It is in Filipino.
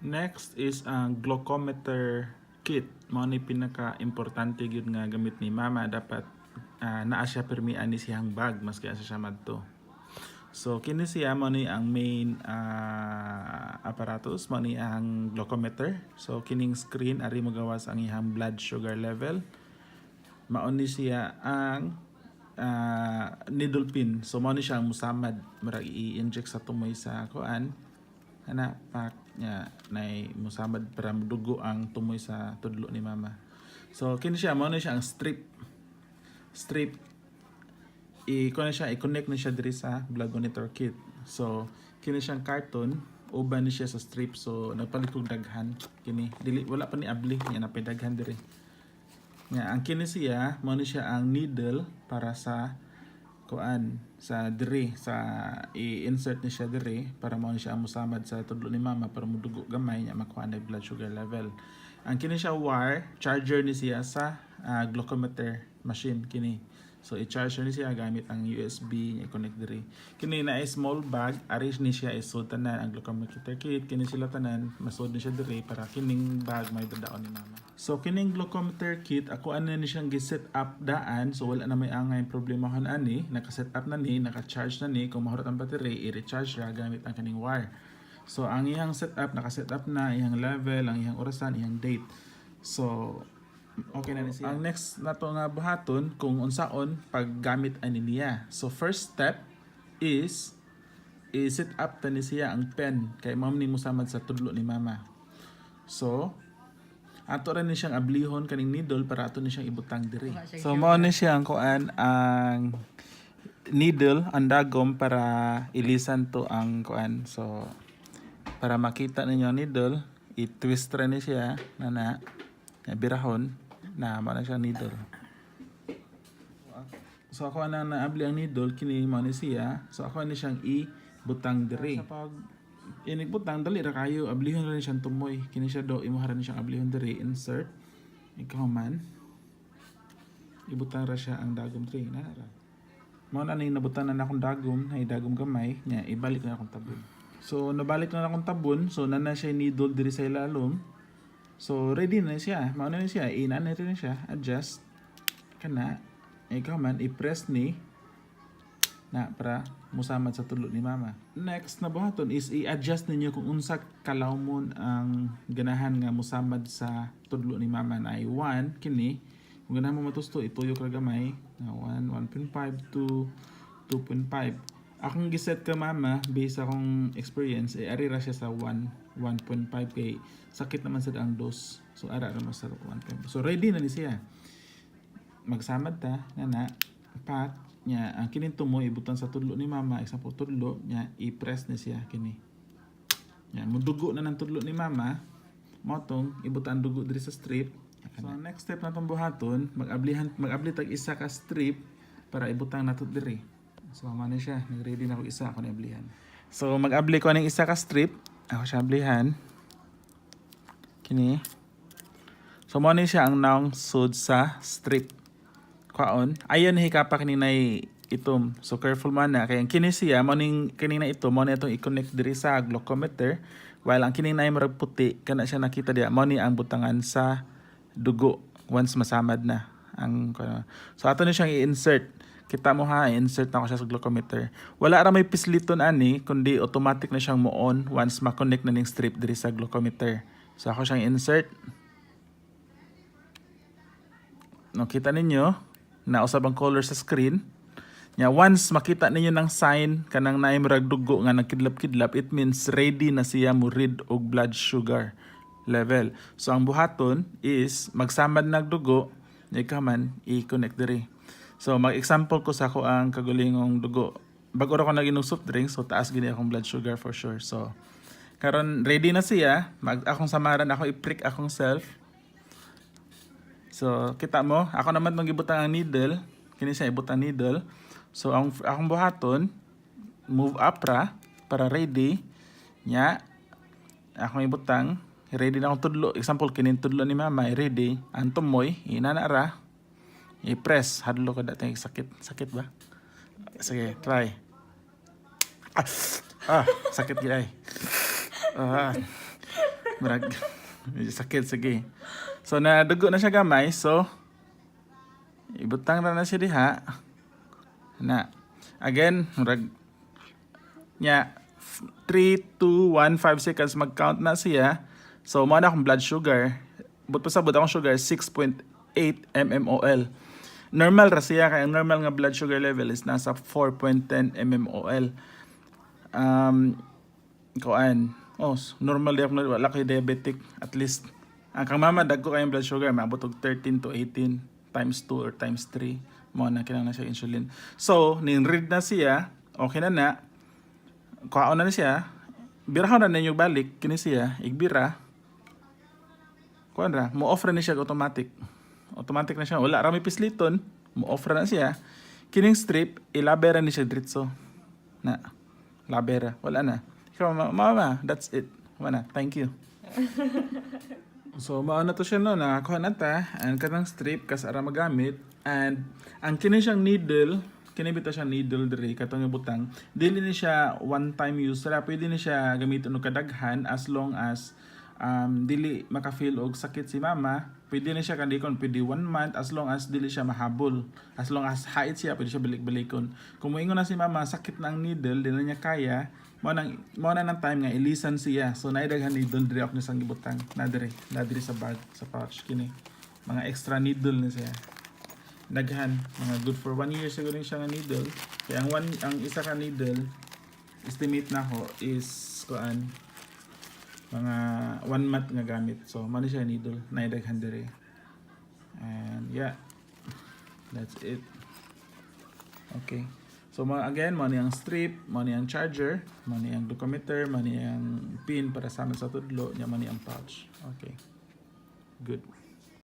Next is ang glucometer kit. Mao ni pinaka-importante gyud nga gamit ni mama. Dapat naa siya permian ni siyang bag maski asa siya madto. So kini siya mo ni ang main apparatus, mo ni ang glucometer. So kining screen ari mo gawas ang iyang blood sugar level. Mao ni siya ang needle pin. So mao ni siya ang musamad murag i-inject sa tumoy sa kuan. Ana pak nya nay musamad para mudugo ang tumoy sa tudlo ni mama. So kini siya mao ni siya ang strip i-connect na siya diri sa blood monitor kit. So kini siyang carton uban ni siya sa strip, so nagpalit kog daghan kini dili wala pa ni abli nya napidaghan diri nga. Ang kini siya mao ni siya ang needle para sa kuan sa diri sa i-insert ni siya diri para mao ni siya ang musamad sa tudlo ni mama para mudugo gamay nya makuha na blood sugar level. Ang kini siya wire charger ni siya sa glucometer machine kini. So i-charge ni siya gamit ang USB nya i-connect diri. Kini na small bag ari ni siya isud tanan ang glucometer kit. Kini sila tanan masud ni siya diri para kining bag may dadaon ni mama. So kining glucometer kit ako ano ni siyang gi-set up daan, so wala na may angay problemahan ani, naka-set up na ni, naka-charge na ni. Kung mahurot ang battery i-recharge ra gamit ang kaning wire. So ang iyang setup naka-set up na, iyang level, ang iyang orasan, iyang date. So okay na ni siya. Ang next na to nga buhaton kung unsaon paggamit ani niya. So first step is i-set up ta ni siya ang pen kay mao ni musamad sa tudlo ni mama. So ato ra ni siyang ablihon kaning needle para ato ni siyang ibutang diri. So mao ni siya ang kuan ang needle ang dagom para ilisan to ang kuan. So para makita ninyo ang needle, i-twist ra ni siya na birahon na mao na siya needle. So ako na naabli ang needle kini mao ni siya. So ako ni siyang ibutang diri. Sa pag inigbutang dali ra kayo, ablihon ra ni siyang tumoy. Kini siya do imuhara ni siyang ablihon diri, insert. Ikaw man ibutang ra siya ang dagom diri na ra. Mao na ni nabutanan na akong dagom, ay dagom gamay nya ibalik na akong tabon. So nabalik na akong tabon, so na siya needle diri sa ilalom. So ready na siya. Mao na siya, ina na rin siya, adjust kana. Ikaw man i-press ni na para musamad sa tudlo ni mama. Next na buhaton is i-adjust ninyo kung unsa kalawmon ang ganahan nga musamad sa tudlo ni mama na ay 1 kini. Kung ganahan mo matusto ituyo ka gamay na 1, 1.5 to 2.5. Akong giset ka mama based akong experience ari ra siya sa 1, 1.5 kay sakit naman sa ang dose. So ara ra mo sa 1.5. So ready na ni siya. Magsamad ta na pat nya ang kining tumoy ibutan sa tudlo ni mama, example tudlo nya i-press ni siya kini. Nya mudugo na ng tudlo ni mama, motong ibutan dugo diri sa strip. So next step na tong buhaton, mag-abli tag isa ka strip para ibutang nato diri. So man siya, nag-ready na ko isa ako ni ablihan. So mag-abli ko ning isa ka strip, ako siya ablihan. Kini. So mo ni siya ang naong sud sa strip. Kaon ayon hikapak ni nay itom. So careful man na kay ang kini siya mo ning kini na ito mo ni itong i-connect diri sa glucometer, while ang kini na murag puti kana siya nakita diya mo ni ang butangan sa dugo once masamad na ang so ato ni siyang i-insert. Kita mo ha, i-insert na ko siya sa glucometer. Wala ra may pisliton ani kundi automatic na siyang mo-on once ma-connect na ning strip diri sa glucometer. So ako siyang insert. No, kita ninyo na usab ang color sa screen. Nya once makita ninyo ng sign kanang naay murag dugo nga nagkidlap-kidlap, it means ready na siya mo read og blood sugar level. So ang buhaton is magsamad nagdugo, ikaw man i-connect diri. So mag-example ko sa ako ang kagulingong dugo. Bago ra ko naginom soft drink, so taas gini akong blood sugar for sure. So karon ready na siya, akong samaran ako i-prick akong self. So, kita mo, ako naman nung ibutang ang needle, kini siya ibutang needle. So, akong buhaton, move up ra, para ready. Nya, akong ibutang, ready na akong tudlo. Example, kinin tudlo ni mama, ready. Ang tumoy, inana ra, i-press, hadlo ka dati, sakit ba? Sige, try. Sakit gilay. Murag medyo sakit sige. So nadugo na siya gamay, so ibutang na siya diha. Na again, murag nya 3, 2, 1, 5 seconds mag-count na siya. So mo na akong blood sugar. But pasabot akong sugar 6.8 mmol. Normal ra siya kay ang normal nga blood sugar level is nasa 4.10 mmol. Kuan. Oh, normal di ako na wala kay diabetic at least. Ang kang mama dagko kay blood sugar maabot og 13 to 18 times 2 or times 3 mo na kinahanglan siya insulin. So, nin-read na siya, okay na na. Kuhaon na siya. Birahon na ninyo balik kini siya, igbira. Kuan ra, mo offer na siya automatic. Automatic na siya. Wala ra may pisliton, mo offer na siya. Kining strip ilabera ni siya diretso. Na. Labera, wala na. Ikaw mama, that's it. Wala, thank you. So, mauna to siya no, nakakuha na ta, ang kanang strip, kas ara magamit, and ang kini siyang needle, kinibita siya needle diri, katong yung butang, dili ni siya one-time use, sila pwede ni siya gamitin og kadaghan as long as dili maka-feel og sakit si mama, pwede ni siya kandikon, pwede 1 month as long as dili siya mahabol, as long as hait siya, pwede siya balik-balikon. Kung moingon na si mama, sakit na ang needle, dili na niya kaya, mo na ng time nga ilisan siya. So naidaghan needle diri ako ni sang gibutang. Na diri sa bag, sa pouch kini. Mga extra needle ni siya. Daghan, mga good for 1 year siguro siya nga needle. Kaya ang isa ka needle estimate na ko is kuan mga 1 month nga gamit. So man siya needle, naidaghan diri. And yeah. That's it. Okay. So again, mo niyang strip, mo niyang charger, mo niyang docometer, mo niyang pin para sa amin sa tudlo, niya mo niyang pouch. Okay. Good.